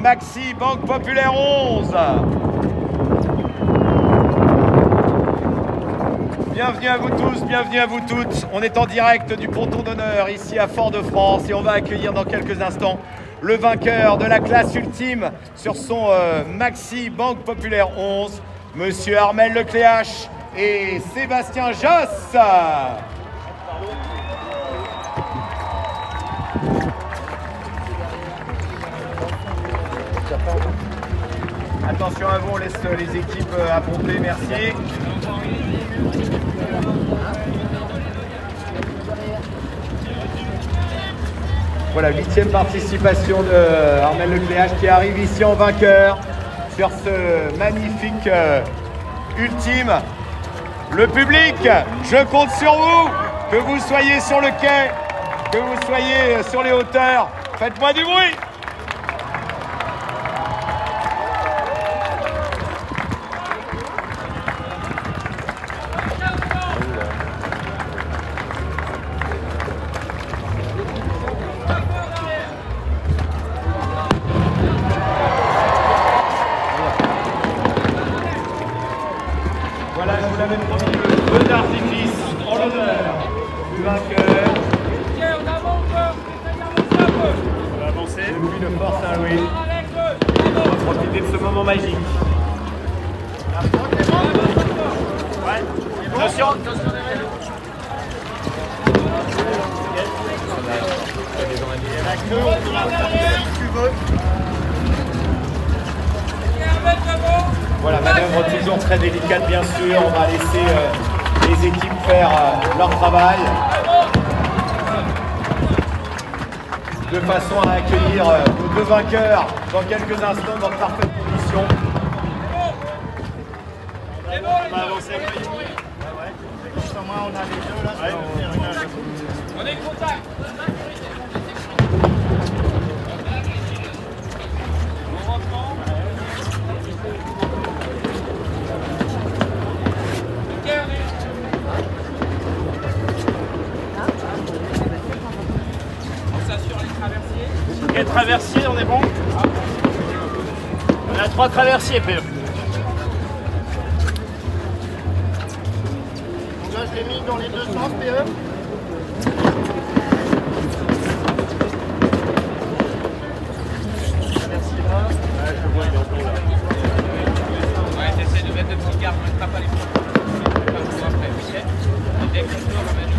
Maxi Banque Populaire 11. Bienvenue à vous tous, bienvenue à vous toutes. On est en direct du ponton d'honneur ici à Fort-de-France et on va accueillir dans quelques instants le vainqueur de la classe ultime sur son Maxi Banque Populaire 11, Monsieur Armel Lecléache et Sébastien Josse. Attention à vous, on laisse les équipes appomper, merci. Voilà, 8e participation de Armel Lecléache qui arrive ici en vainqueur sur ce magnifique ultime. Le public, je compte sur vous, que vous soyez sur le quai, que vous soyez sur les hauteurs, faites-moi du bruit. Voilà, je vous l'avais promis, le feu d'artifice en l'honneur du vainqueur. On avance, on va avancer. Depuis le Fort Saint-Louis. On va profiter de ce moment magique. Ouais. Attention, attention. Voilà, manœuvre toujours très délicate bien sûr, on va laisser les équipes faire leur travail de façon à accueillir nos deux vainqueurs dans quelques instants dans de parfaites conditions. On va avancer. On a les deux là. On est contact. Ok, traversier, on est bon. On a 3 traversiers, PE. Donc là, je l'ai mis dans les deux sens, PE. Traversier là. Ouais, je vois, il est en haut là. Ouais, t'essaies de mettre de petits gardes, ne pas les points. Après, ok. Et dès que je peux remettre.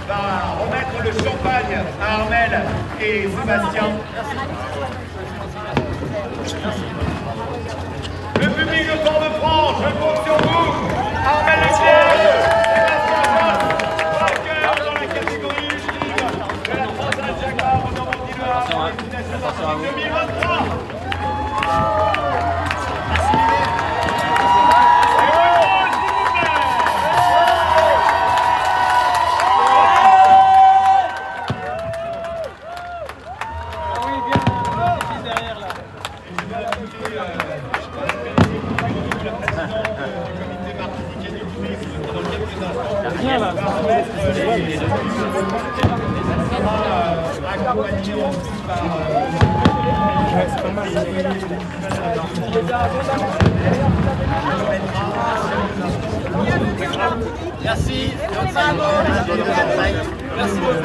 Va remettre le champagne à Armel et Sébastien. Le public de Fort-de-France, je compte sur vous. Armel Lecléache, Sébastien Josse, vainqueur dans la catégorie ultime de la Transat Jaguar au Normandie-Le Havre 2023. Merci. Merci beaucoup.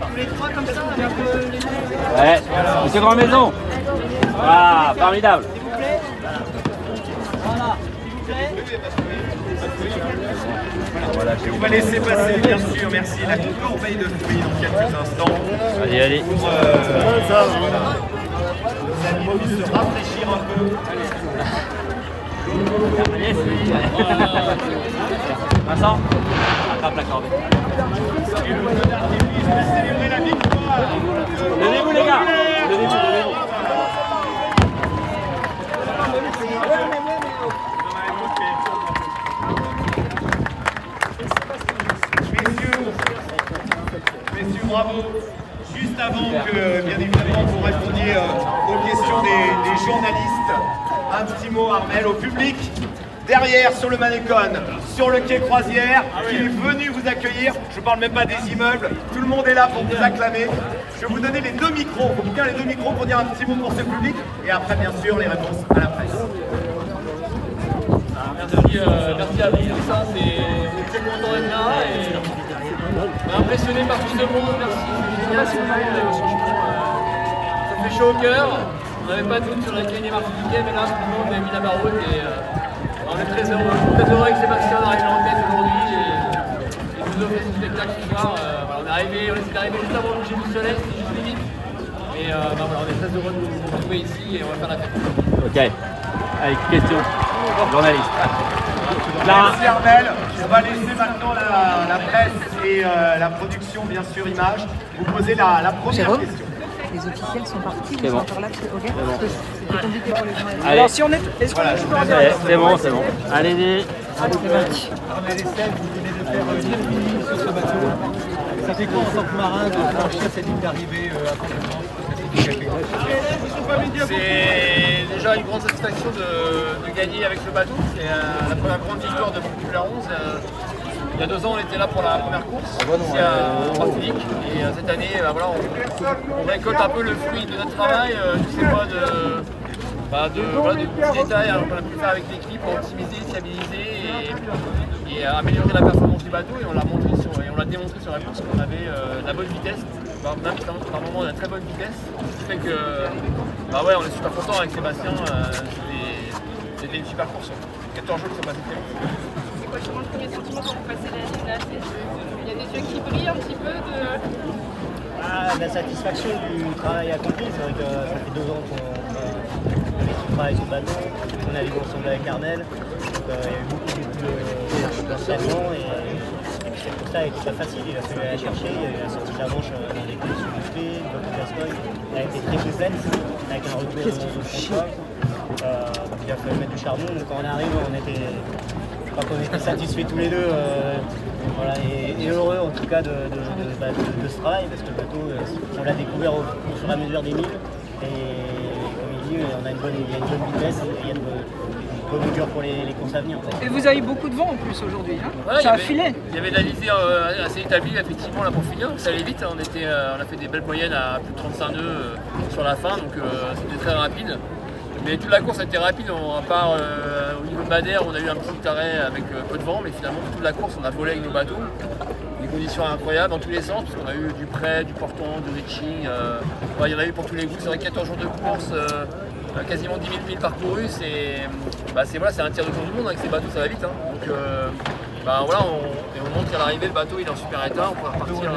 Tous les trois comme ça, avec les... Ouais, monsieur Grand Maison. Ah, formidable. S'il vous plaît. Voilà, s'il vous plaît. Voilà, on va laisser passer, bien sûr, merci, la corbeille de fruits dans quelques instants. Allez, allez. Pour voilà, nos amis puissent se rafraîchir un peu. Yes. Vincent, attrape la corde. Et le connard qui va célébrer la victoire. Levez-vous les gars. Levez-vous, levez-vous. Messieurs, bravo. Juste avant que, bien évidemment, vous répondiez aux questions des journalistes, un petit mot, Armel, au public, derrière, sur le Manécon, sur le quai Croisière, qui est venu vous accueillir. Je ne parle même pas des immeubles, tout le monde est là pour vous acclamer. Je vais vous donner les deux micros, faut bien les deux micros pour dire un petit mot pour ce public, et après, bien sûr, les réponses à la presse. Merci à vous, ça, c'est très content d'être là. Impressionné par tout ce monde, merci. Ça fait chaud au cœur. On n'avait pas de doute sur la qualité martiniquais, mais là, tout le monde a mis la barre haute et on est très heureux que Sébastien arrive en tête aujourd'hui et nous offre ce spectacle ce soir. On est arrivé juste avant le coucher du soleil, c'était juste limite. Mais voilà, on est très heureux de vous retrouver ici et on va faire la fête. Ok. Allez, question. Journaliste. Merci Armel. On va laisser maintenant la presse et la production, bien sûr, image, vous poser la première question. Les officiels sont partis, C'est ils sont bon. encore là, ok? Parce que c'était compliqué pour les journalistes. Allez. Alors si on est... Est-ce qu'on Voilà, est je vous toujours en laisse. direct? C'est bon, c'est bon. Allez-y. Armel Estelle, vous venez de faire 10 minutes sur ce bateau. Ça fait quoi en tant que marin de franchir cette ligne d'arrivée à Port-de-France? C'est déjà une grande satisfaction de gagner avec ce bateau. C'est la première grande victoire de Formule 11. Il y a 2 ans, on était là pour la première course ici à Martinique. Et cette année, voilà, on récolte un peu le fruit de notre travail, tous ces mois de petits détails qu'on a pu faire avec l'équipe pour optimiser, fiabiliser et améliorer la performance du bateau. Et on l'a démontré sur la course qu'on avait de la bonne vitesse. Même par moment, on a une très bonne vitesse. Ce qui fait que ouais, on est super content avec Sébastien. C'était une super course. 14 jours qui sont passés très vite. C'est quoi justement le premier sentiment quand vous passez la ligne là? Il y a des yeux qui brillent un petit peu de... La satisfaction du travail accompli. C'est vrai que ça fait 2 ans qu'on travaille sur le bateau, on a vécu ensemble avec Armel. Donc, il y a eu beaucoup d'entraînement et cette course-là était pas facile. Il a fallu aller la chercher. Il y a eu la sortie de la manche dans des conditions musclées, dans le Gascogne. Elle a été très complète avec un retour au contrôle. Il a fallu mettre du charbon. Donc quand on arrive, on était satisfaits tous les deux. Voilà, et heureux en tout cas de ce travail parce que le bateau, on l'a découvert au fur et à mesure des milles. Et comme il dit, il y a une bonne vitesse et il y a une bonne longueur pour les courses à venir. En fait. Et vous avez beaucoup de vent en plus aujourd'hui, hein? Ouais, Ça a filé. Il y avait de la lisée assez établie effectivement là pour finir, donc ça allait vite. On a fait des belles moyennes à plus de 35 nœuds sur la fin, donc c'était très rapide. Mais toute la course a été rapide, à part au niveau de Madère, on a eu un petit arrêt avec peu de vent, mais finalement toute la course on a volé avec nos bateaux. Des conditions incroyables dans tous les sens, puisqu'on a eu du près, du portant, du reaching, il y en a eu pour tous les goûts. C'est vrai que 14 jours de course, quasiment 10 000 milles parcourus, c'est un tiers de tour du monde avec ces bateaux, ça va vite. Hein. Donc voilà, on montre qu'à l'arrivée le bateau il est en super état, on peut repartir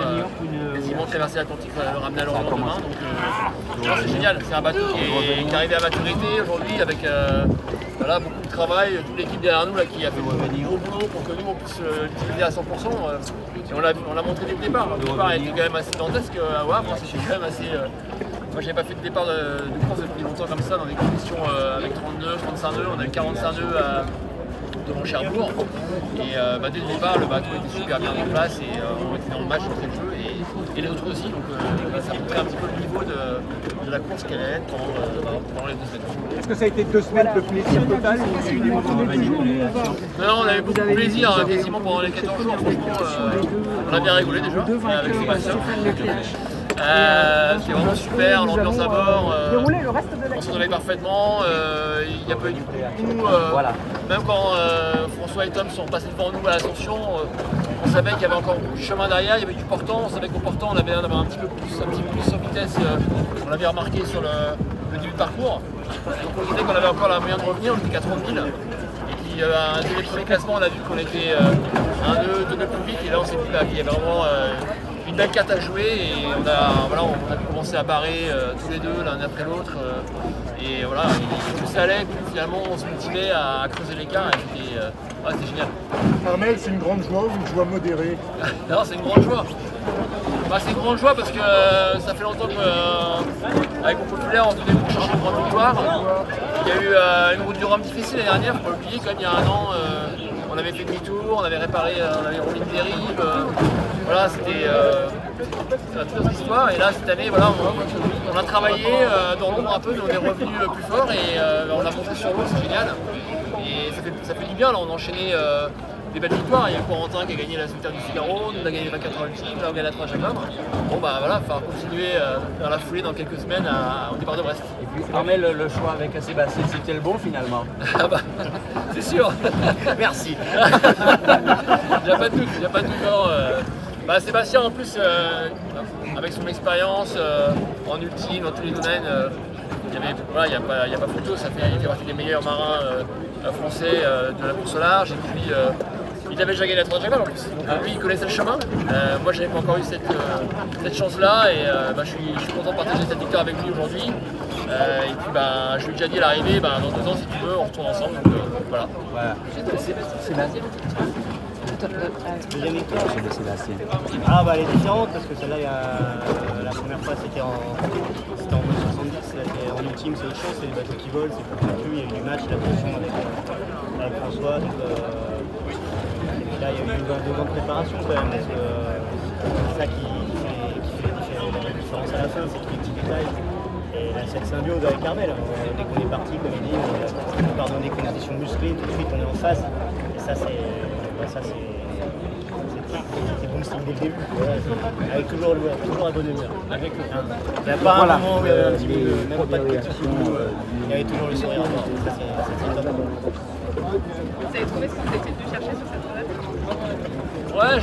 quasiment traverser l'Atlantique, ramener à l'Orient demain. Donc c'est génial, c'est un bateau qui est arrivé à maturité aujourd'hui avec voilà, beaucoup de travail, toute l'équipe derrière nous là, qui a fait du gros boulot pour que nous on puisse l'utiliser à 100%. Et on l'a montré dès le départ. Le départ était quand même assez dantesque à voir, moi c'était quand même assez. Moi j'avais pas fait de départ de course depuis longtemps comme ça dans des conditions avec 30 nœuds, 35 nœuds, on a eu 45 nœuds devant Cherbourg. Et dès le départ le bateau était super bien en place et on était dans le match entre le jeu et les autres aussi. Donc ça montrait un petit peu le niveau de la course qu'elle allait être pendant les 2 semaines. Est-ce que ça a été 2 semaines de plaisir total ou il y a eu des moments de manipulation? Non, on avait beaucoup de plaisir quasiment pendant les 14 jours. Franchement, on a bien rigolé déjà avec Sébastien. C'est vraiment super, l'ambiance à bord, on s'en allait parfaitement, il n'y a pas eu du coup, même quand François et Tom sont passés devant nous à l'ascension, on savait qu'il y avait encore beaucoup de chemin derrière, il y avait du portant, on savait qu'au portant on avait un petit plus en vitesse, on l'avait remarqué sur le début de parcours, donc on disait qu'on avait encore la moyen de revenir, on était qu'à 30 000. Et puis dès les premiers classements on a vu qu'on était 2 nœuds plus vite et là on s'est dit qu'il y avait vraiment une belle carte à jouer et on a commencé à parer tous les deux l'un après l'autre. Et voilà, plus ça allait, plus finalement on se motivait à creuser l'écart et c'était génial. Armel, c'est une grande joie ou une joie modérée? Non, c'est une grande joie. C'est une grande joie parce que ça fait longtemps qu'avec mon populaire on devait chercher une grande victoire. Il y a eu une route du Rhum difficile l'année dernière, faut pas l'oublier, quand il y a un an on avait fait demi-tour, on avait réparé, on avait remis une dérive. Voilà, c'était toute notre histoire. Et là cette année, voilà, on a travaillé dans l'ombre un peu, mais on est revenu plus fort et on a monté sur l'eau, c'est génial. Et ça fait du bien, là on a enchaîné des belles victoires. Il y a Corentin qui a gagné la solitaire du Figaro, nous on a gagné le 24 ultime, là on gagne la 3 Jacques. Bon bah voilà, il va falloir continuer dans la foulée dans quelques semaines au départ de Brest. Et puis Armel, le choix avec Sébastien, c'était le bon finalement? Ah bah, c'est sûr. Merci. Il n'y a pas de doute, il n'y a pas de doute. Sébastien en plus, avec son expérience en ultime, dans tous les domaines, il n'y a pas photo, il fait partie des meilleurs marins français de la course au large. Et puis il avait déjà gagné la 3 Jacques en plus. Donc lui il connaissait le chemin. Moi j'avais pas encore eu cette chance-là et je suis content de partager cette victoire avec lui aujourd'hui. Et puis je lui ai déjà dit à l'arrivée, dans 2 ans si tu veux on retourne ensemble. Donc voilà. Sébastien. Deuxième victoire. Elle est différente parce que celle-là, la première fois c'était en 70, là c'est en ultime, c'est autre chose, c'est les bateaux qui volent, c'est plus pointu, il y a eu du match, la pression avec François. Donc, là il y a eu 2 ans de préparation quand même, parce que c'est ça qui fait la différence à la fin, c'est tous les petits détails. Et là, cette symbiose avec Armel, dès qu'on est parti, comme il dit, on part dans des conditions musclées, tout de suite on est en face. Et ça c'est bon signe dès le début. Voilà, avec toujours à bonne humeur. Il n'y a pas un moment où il y avait un petit peu, même pas de petit coup, il y avait toujours le sourire. Ça c'est top. Vous avez trouvé ce que vous étiez venu chercher sur cette relève? Ouais,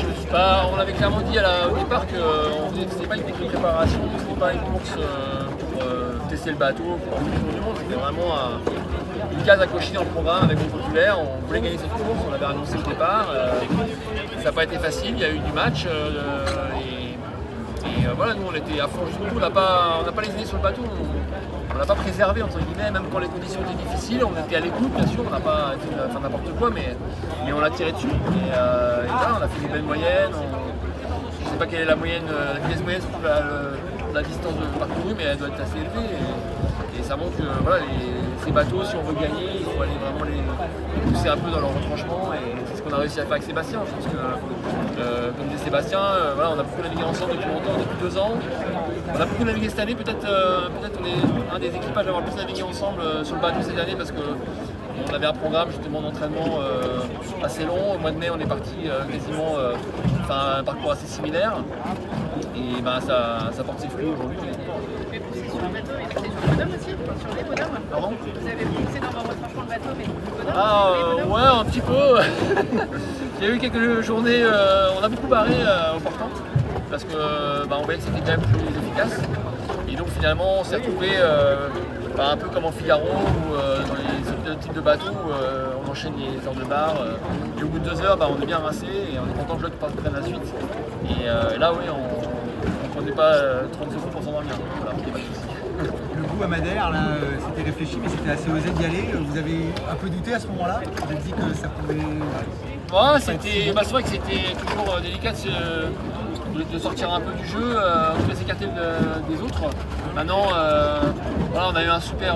on avait clairement dit au départ que c'était pas une technique de préparation, c'était pas une course pour tester le bateau, pour faire le tour du monde, c'était vraiment une case à cocher dans le programme avec mon populaire. On voulait gagner cette course, on l'avait annoncé au départ. Ça n'a pas été facile, il y a eu du match voilà, nous on était à fond jusqu'au bout, on n'a pas lésiné sur le bateau, on l'a pas préservé entre guillemets, même quand les conditions étaient difficiles, on était à l'écoute bien sûr, on n'a pas été faire n'importe quoi, mais on l'a tiré dessus. Et là on a fait des belles moyennes, je ne sais pas quelle est la vitesse moyenne sur la distance parcourue, mais elle doit être assez élevée. Et ça montre que voilà, ces bateaux, si on veut gagner, il faut aller vraiment les pousser un peu dans leur retranchement et c'est ce qu'on a réussi à faire avec Sébastien. Je pense que, comme disait Sébastien, voilà, on a beaucoup navigué ensemble depuis longtemps, depuis 2 ans. On a beaucoup navigué cette année, peut-être on est un des équipages à avoir plus navigué ensemble sur le bateau cette année parce que on avait un programme justement d'entraînement assez long. Au mois de mai, on est parti quasiment faire un parcours assez similaire et ça porte ses fruits aujourd'hui. Mais poussé sur un bateau, il était sur le bonhomme aussi, sur les bonhommes. Pardon? Vous avez poussé dans votre retranchement de bateau, mais le bonhomme, ouais, un petit peu. Il y a eu quelques journées, on a beaucoup barré au portant parce que on voyait que c'était quand même plus efficace. Et donc finalement, on s'est retrouvé un peu comme en Figaro ou dans les autres types de bateaux où on enchaîne les heures de bar. Et au bout de 2 heures, on est bien rincé et on est content que l'autre prenne la suite. Et là, oui, on ne prenait pas 30 secondes pour s'endormir. Voilà, il n'y a pas de souci. Le coup à Madère, là, c'était réfléchi, mais c'était assez osé d'y aller. Vous avez un peu douté à ce moment-là? Vous avez dit que ça pouvait... Ouais, c'est vrai que c'était toujours délicat de sortir un peu du jeu, de s'écarter des autres. Maintenant, voilà, on a eu un super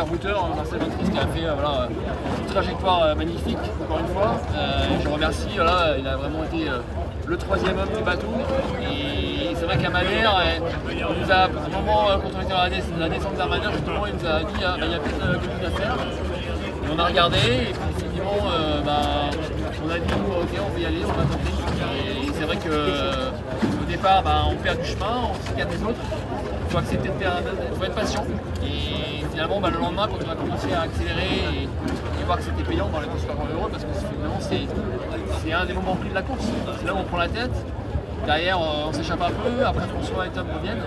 routeur, Marcel Ventris, qui a fait une trajectoire magnifique, encore une fois. Je remercie, voilà, il a vraiment été le 3e homme du bateau. Et c'est vrai qu'à Madère, on nous a, à un moment, quand on était dans la descente vers Madère, justement, il nous a dit il y a peut-être quelque chose à faire. Et on a regardé, et puis effectivement, on a dit ok, on peut y aller, on va tenter. Et c'est vrai qu'au départ, on perd du chemin, on s'écarte des autres. Il faut accepter il faut être patient. Et finalement, le lendemain, quand on a commencé à accélérer et voir que c'était payant dans les courses par euro, parce que finalement, c'est un des moments clés de la course. C'est là où on prend la tête. Derrière, on s'échappe un peu. Après, François et Tom reviennent.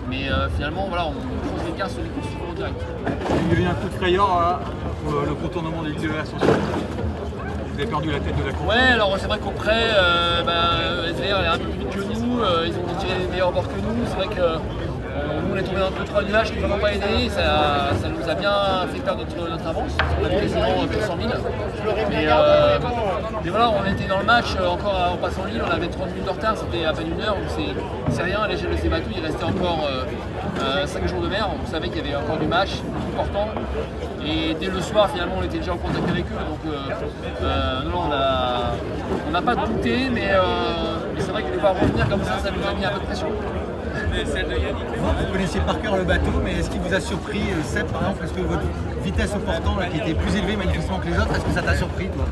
Mais finalement, voilà, on pose les cartes sur les courses en direct. Il y a eu un coup de frayeur pour le contournement de l'île de l'Ascension. Vous avez perdu la tête de la course. Ouais, alors c'est vrai qu'auprès, SVR est un peu plus vite que nous. nous, ils ont tiré les meilleurs bords que nous. C'est vrai que nous, on est tombé dans 2-3 nuages qui ne nous ont pas aidés. Ça nous a bien fait perdre notre avance. On a quasiment plus de 100 000. Mais voilà, on était dans le match encore en passant l'île. On avait 30 minutes de retard, c'était à peine 1 heure. Donc c'est rien à l'échelle de ces bateaux. Il restait encore 5 jours de mer. On savait qu'il y avait encore du match important. Et dès le soir, finalement, on était déjà en contact avec eux. Donc non, on n'a pas douté, mais c'est vrai que les voir revenir comme ça nous a mis un peu de pression. Vous connaissiez par cœur le bateau, mais est-ce qu'il vous a surpris, Seb, par exemple, est-ce que votre vitesse au portant, là, qui était plus élevée manifestement que les autres, est-ce que ça t'a surpris, toi?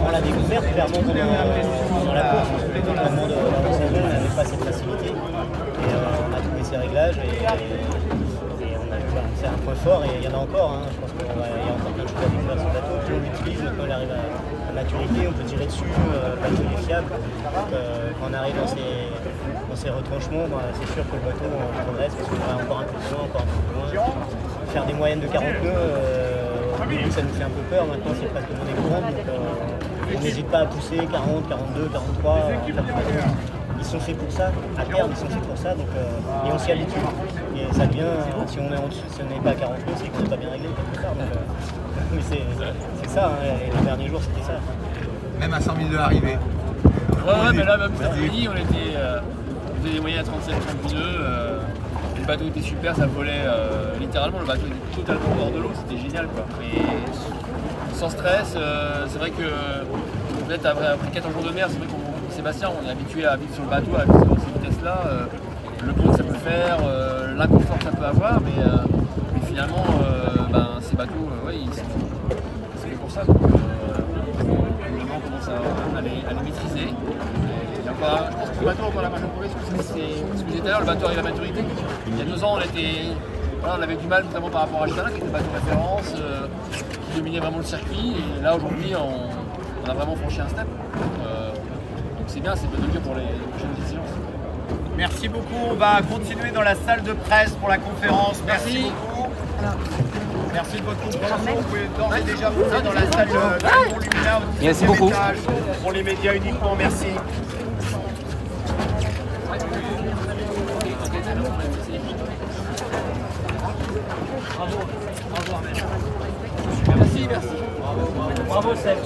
On l'a découvert clairement dans la course, dans le moment de la saison, on n'avait pas cette facilité. Et on a trouvé ses réglages et on a vu c'est un point fort et il y en a encore. Hein. Je pense qu'il y a encore plein de choses à découvrir sur le bateau. Puis on l'utilise, maintenant il arrive à maturité, on peut tirer dessus, le bateau est fiable. Donc, quand on arrive dans ces retranchements, c'est sûr que le bateau progresse parce qu'on va encore un peu plus loin, encore un peu plus loin. Faire des moyennes de 40 nœuds, au début ça nous fait un peu peur, maintenant c'est presque monnaie courante. Donc on n'hésite pas à pousser 40, 42, 43. Ils sont faits pour ça, à terme ils sont faits pour ça, donc, et on s'y habitue. Et ça devient, si on est en dessous, si on n'est pas à 40 nœuds, c'est qu'on n'est pas bien réglé quelque part. Mais c'est ça, hein, et les derniers jours c'était ça. Même à 100 000 de l'arrivée. Ouais, mais là même cet après-midi, on faisait des moyennes à 37-32 nœuds. Le bateau était super, ça volait littéralement, le bateau était totalement hors de l'eau, c'était génial quoi. Et sans stress, c'est vrai que peut-être après 14 jours de mer, c'est vrai qu'on Sébastien, on est habitué à vivre sur le bateau à ces vitesses-là, le bruit que ça peut faire, l'inconfort que ça peut avoir, mais finalement, ces bateaux, c'est fait pour ça. Donc, on commence à les maîtriser. Je pense que le bateau a encore la marge de progression, c'est ce que je disais tout à l'heure, le bateau arrive à maturité. Il y a 2 ans, on avait du mal notamment par rapport à Gitana, qui était le bateau référence, qui dominait vraiment le circuit. Et là, aujourd'hui, on a vraiment franchi un step. Donc c'est bien, c'est de bonne augure pour les prochaines décisions. Merci beaucoup. On va continuer dans la salle de presse pour la conférence. Merci beaucoup. Merci de votre compréhension. Vous pouvez d'ores et déjà monter dans la salle de Lumina au 10e étage. Pour les médias uniquement, merci. Merci. Bravo Seb.